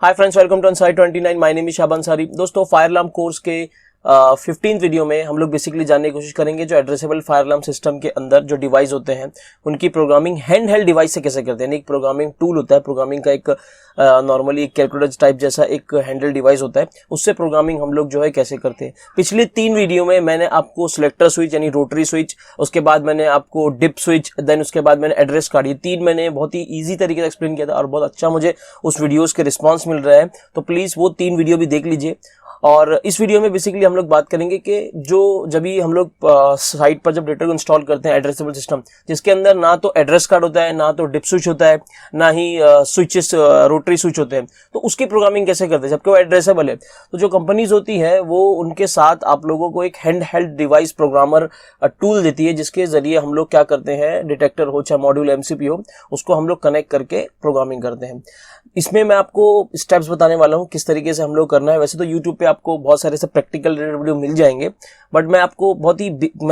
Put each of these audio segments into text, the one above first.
Hi friends, welcome to Ansari 29। My name is Shaban Sari. दोस्तों, fire alarm course के 15th video में हम लोग बेसिकली जानने की कोशिश करेंगे जो एड्रेसेबल फायर अलार्म सिस्टम के अंदर जो डिवाइस होते हैं उनकी प्रोग्रामिंग हैंड हेल्ड डिवाइस से कैसे करते हैं। एक प्रोग्रामिंग टूल होता है, प्रोग्रामिंग का एक नॉर्मली एक कैलकुलेटर टाइप जैसा एक हैंडल डिवाइस होता है, उससे प्रोग्रामिंग हम लोग जो है कैसे करते हैं। पिछले 3 वीडियो में मैंने आपको सिलेक्टर स्विच यानी रोटरी स्विच, उसके बाद मैंने आपको डिप स्विच, देन उसके बाद मैंने एड्रेस कार्ड, ये 3 मैंने बहुत ही ईजी तरीके से एक्सप्लेन किया था और बहुत अच्छा मुझे उस वीडियोस के रिस्पांस मिल रहा है। तो प्लीज वो 3 वीडियो भी देख लीजिए। और इस वीडियो में बेसिकली हम लोग बात करेंगे कि जब भी हम लोग साइट पर जब डेटा को इंस्टॉल करते हैं एड्रेसेबल सिस्टम, जिसके अंदर ना तो एड्रेस कार्ड होता है, ना तो डिप स्विच होता है, ना ही स्विचेस रोटरी स्विच होते हैं, तो उसकी प्रोग्रामिंग कैसे करते हैं जबकि वो एड्रेसेबल है। तो जो कंपनीज होती है वो उनके साथ आप लोगों को एक hand held device programmer tool देती है, जिसके जरिए हम लोग क्या करते हैं, डिटेक्टर हो चाहे मॉड्यूल एमसीपी हो, उसको हम लोग कनेक्ट करके प्रोग्रामिंग करते हैं। इसमें मैं आपको स्टेप्स बताने वाला हूँ किस तरीके से हम लोग करना है। वैसे तो यूट्यूब पे आपको बहुत सारे से प्रैक्टिकल वीडियो मिल जाएंगे, बट मैं आपको बहुत ही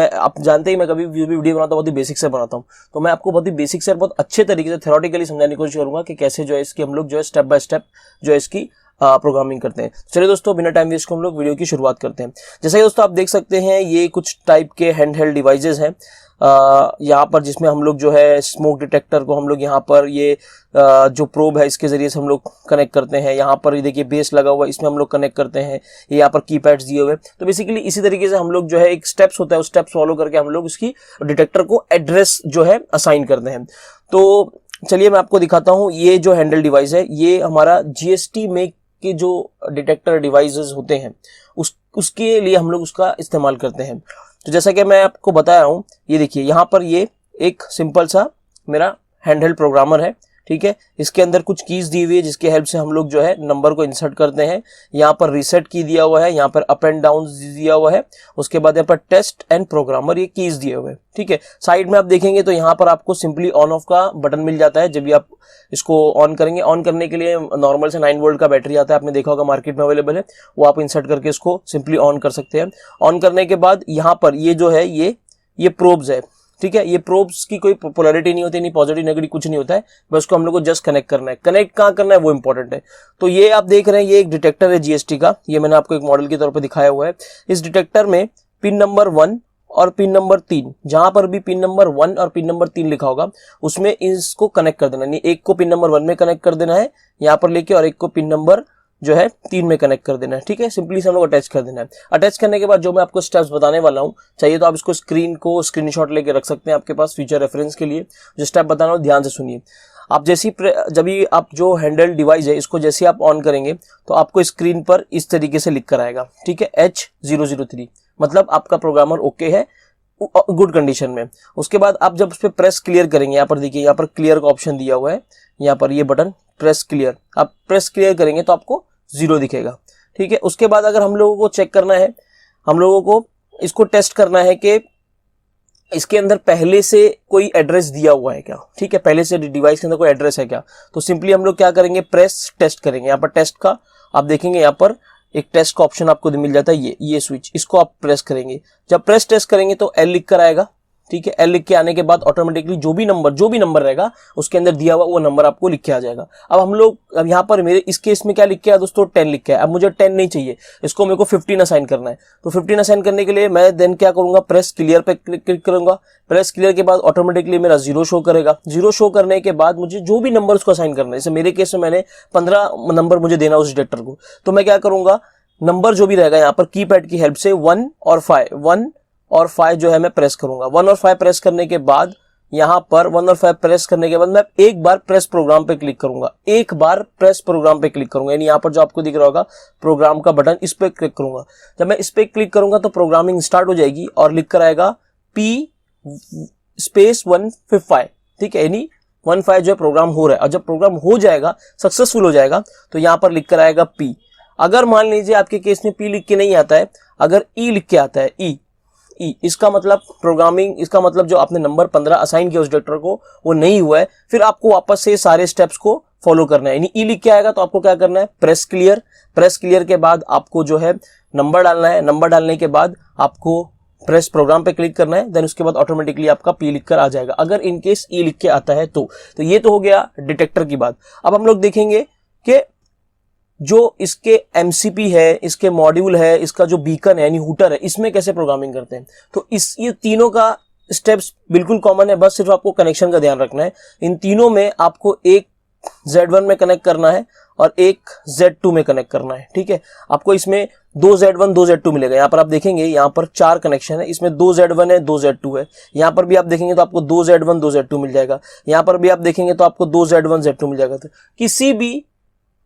आप जानते ही मैं कभी वीडियो बनाता हूँ बहुत ही बेसिक से बनाता हूँ, तो मैं आपको बहुत ही बेसिक से बहुत अच्छे तरीके से थ्योरेटिकली समझाने की कोशिश करूंगा कि कैसे जो है इसकी हम लोग जो है स्टेप बाय स्टेप जो है इसकी प्रोग्रामिंग करते हैं। चलिए दोस्तों, बिना टाइम वेस्ट को हम लोग वीडियो की शुरुआत करते हैं। जैसे कि दोस्तों आप देख सकते हैं ये कुछ टाइप के हैंड हेल्ड डिवाइसेस हैं यहाँ पर, जिसमें हम लोग जो है स्मोक डिटेक्टर को हम लोग यहाँ पर ये जो प्रोब है इसके जरिए से हम लोग कनेक्ट करते हैं। यहाँ पर ये देखिए बेस लगा हुआ है, इसमें हम लोग कनेक्ट करते हैं। ये यहाँ पर कीपैड्स दिए हुए। तो बेसिकली इसी तरीके से हम लोग जो है एक स्टेप्स होता है, उस स्टेप्स फॉलो करके हम लोग इसकी डिटेक्टर को एड्रेस जो है असाइन करते हैं। तो चलिए मैं आपको दिखाता हूँ। ये जो हैंडल डिवाइस है ये हमारा जीएसटी मेक के जो डिटेक्टर डिवाइसेस होते हैं उसके लिए हम लोग उसका इस्तेमाल करते हैं। तो जैसा कि मैं आपको बताया हूं, ये देखिए यहाँ पर ये एक सिंपल सा मेरा हैंडहेल्ड प्रोग्रामर है, ठीक है। इसके अंदर कुछ कीज दी हुई है जिसकी हेल्प से हम लोग जो है नंबर को इंसर्ट करते हैं। यहाँ पर रीसेट की दिया हुआ है, यहाँ पर अप एंड डाउन दिया हुआ है, उसके बाद यहाँ पर टेस्ट एंड प्रोग्रामर ये कीज दिए हुए हैं, ठीक है। साइड में आप देखेंगे तो यहाँ पर आपको सिंपली ऑन ऑफ का बटन मिल जाता है जब भी आप इसको ऑन करेंगे। ऑन करने के लिए नॉर्मल से 9 वोल्ट का बैटरी आता है, आपने देखा होगा मार्केट में अवेलेबल है, वो आप इंसर्ट करके इसको सिंपली ऑन कर सकते हैं। ऑन करने के बाद यहाँ पर ये जो है ये प्रोब्स है, ठीक है। ये प्रोब्स की कोई पोलैरिटी नहीं होती, नहीं पॉजिटिव नेगेटिव कुछ नहीं होता है, बस उसको हम लोग को जस्ट कनेक्ट करना है। कनेक्ट कहाँ करना है वो इंपॉर्टेंट है। तो ये आप देख रहे हैं ये एक डिटेक्टर है जीएसटी का, ये मैंने आपको एक मॉडल के तौर पर दिखाया हुआ है। इस डिटेक्टर में पिन नंबर 1 और पिन नंबर 3, जहां पर भी पिन नंबर 1 और पिन नंबर 3 लिखा होगा उसमें इसको कनेक्ट कर देना। यानी एक को पिन नंबर 1 में कनेक्ट कर देना है यहाँ पर लेके, और एक को पिन नंबर जो है 3 में कनेक्ट कर देना है, ठीक है। सिंपली से हम लोग अटैच कर देना है। अटैच करने के बाद जो मैं आपको स्टेप्स बताने वाला हूँ, चाहिए तो आप इसको स्क्रीनशॉट लेके रख सकते हैं आपके पास फ्यूचर रेफरेंस के लिए। जो स्टेप बताना हो ध्यान से सुनिए। आप जब भी आप जो हैंडल डिवाइस है इसको जैसे आप ऑन करेंगे तो आपको स्क्रीन पर इस तरीके से लिख कर आएगा, ठीक है, H003, मतलब आपका प्रोग्रामर ओके है, गुड कंडीशन में। उसके बाद आप जब उस पर प्रेस क्लियर करेंगे, यहाँ पर देखिए यहाँ पर क्लियर का ऑप्शन दिया हुआ है, यहाँ पर ये बटन प्रेस क्लियर, आप प्रेस क्लियर करेंगे तो आपको 0 दिखेगा, ठीक है। उसके बाद अगर हम लोगों को चेक करना है, हम लोगों को इसको टेस्ट करना है कि इसके अंदर पहले से कोई एड्रेस दिया हुआ है क्या, ठीक है, पहले से डिवाइस के अंदर कोई एड्रेस है क्या। तो सिंपली हम लोग क्या करेंगे, प्रेस टेस्ट करेंगे। यहाँ पर टेस्ट का आप देखेंगे यहाँ पर एक टेस्ट का ऑप्शन आपको मिल जाता है, ये स्विच, इसको आप प्रेस करेंगे। जब प्रेस टेस्ट करेंगे तो L लिख कर आएगा, ठीक है। L लिख के आने के बाद ऑटोमेटिकली जो भी नंबर रहेगा उसके अंदर दिया हुआ वो नंबर आपको लिख के आ जाएगा। अब यहाँ पर मेरे इस केस में क्या लिख के आया दोस्तों, 10 लिख के आया। अब मुझे 10 नहीं चाहिए, इसको मेरे को 15 असाइन करना है। तो 15 असाइन करने के लिए मैं देन क्या करूंगा, प्रेस क्लियर पे क्लिक करूंगा। प्रेस क्लियर के बाद ऑटोमेटिकली मेरा 0 शो करेगा। 0 शो करने के बाद मुझे जो भी नंबर उसको असाइन करना है, जैसे मेरे केस में मैंने 15 नंबर मुझे देना उस डिटेक्टर को, तो मैं क्या करूंगा, नंबर जो भी रहेगा यहाँ पर कीपैड की हेल्प से 1 और 5 जो है मैं प्रेस करूंगा। 1 और 5 प्रेस करने के बाद यहाँ पर 1 और 5 प्रेस करने के बाद मैं एक बार प्रेस प्रोग्राम पे क्लिक करूंगा, एक बार प्रेस प्रोग्राम पे क्लिक करूंगा। यानी यहाँ पर जो आपको दिख रहा होगा प्रोग्राम का बटन, इस पे क्लिक करूंगा। जब मैं इस पे क्लिक करूंगा तो प्रोग्रामिंग स्टार्ट हो जाएगी और लिख कर आएगा P*155, ठीक है। यानी 15 जो है प्रोग्राम हो रहा है। और जब प्रोग्राम हो जाएगा, सक्सेसफुल हो जाएगा, तो यहाँ पर लिख कर आएगा P। अगर मान लीजिए आपके केस में P लिख के नहीं आता है, अगर E लिख के आता है, E, इसका मतलब प्रोग्रामिंग, इसका मतलब जो आपने नंबर 15 असाइन किया उस डिटेक्टर को वो नहीं हुआ है, फिर आपको वापस से सारे स्टेप्स को फॉलो करना है। यानी E लिख के आएगा तो आपको क्या करना है, प्रेस क्लियर के बाद आपको जो है नंबर डालना है। नंबर डालने के बाद आपको प्रेस प्रोग्राम पे क्लिक करना है, देन उसके बाद ऑटोमेटिकली आपका P लिखकर आ जाएगा, अगर इनकेस E लिख के आता है तो ये तो हो गया डिटेक्टर की बात। अब हम लोग देखेंगे कि जो इसके एमसीपी है, इसके मॉड्यूल है, इसका जो बीकन है यानी हूटर है, इसमें कैसे प्रोग्रामिंग करते हैं। तो ये तीनों का स्टेप्स बिल्कुल कॉमन है, बस सिर्फ आपको कनेक्शन का ध्यान रखना है। इन तीनों में आपको एक Z1 में कनेक्ट करना है और एक Z2 में कनेक्ट करना है, ठीक है। आपको इसमें 2 Z1 2 Z2 मिलेगा। यहाँ पर आप देखेंगे यहाँ पर 4 कनेक्शन है, इसमें 2 Z1 है 2 Z2 है। यहाँ पर भी आप देखेंगे तो आपको 2 Z1 2 Z2 मिल जाएगा। यहाँ पर भी आप देखेंगे तो आपको 2 Z1 Z2 मिल जाएगा। तो किसी भी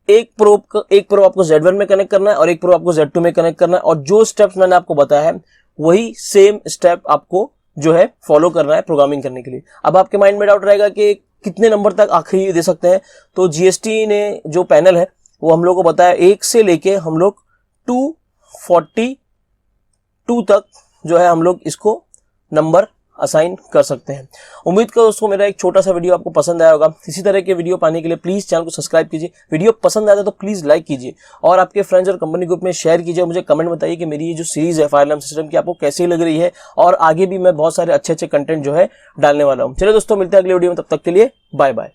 एक प्रोब आपको Z1 में कनेक्ट करना है और एक प्रोब आपको Z2 में कनेक्ट करना है, और जो स्टेप्स मैंने आपको बताया है वही सेम स्टेप आपको जो है फॉलो करना है प्रोग्रामिंग करने के लिए। अब आपके माइंड में डाउट रहेगा कि कितने नंबर तक आखिर दे सकते हैं। तो जीएसटी ने जो पैनल है वो हम लोग को बताया 1 से लेके हम लोग 242 तक जो है हम लोग इसको नंबर असाइन कर सकते हैं। उम्मीद करो दोस्तों मेरा एक छोटा सा वीडियो आपको पसंद आया होगा। इसी तरह के वीडियो पाने के लिए प्लीज चैनल को सब्सक्राइब कीजिए। वीडियो पसंद आया तो प्लीज लाइक कीजिए और आपके फ्रेंड्स और कंपनी ग्रुप में शेयर कीजिए। मुझे कमेंट बताइए कि मेरी ये जो सीरीज है फायर अलार्म सिस्टम की आपको कैसी लग रही है, और आगे भी मैं बहुत सारे अच्छे कंटेंट जो है डालने वाला हूँ। चलिए दोस्तों मिलते हैं अगले वीडियो में, तब तक के लिए बाय बाय।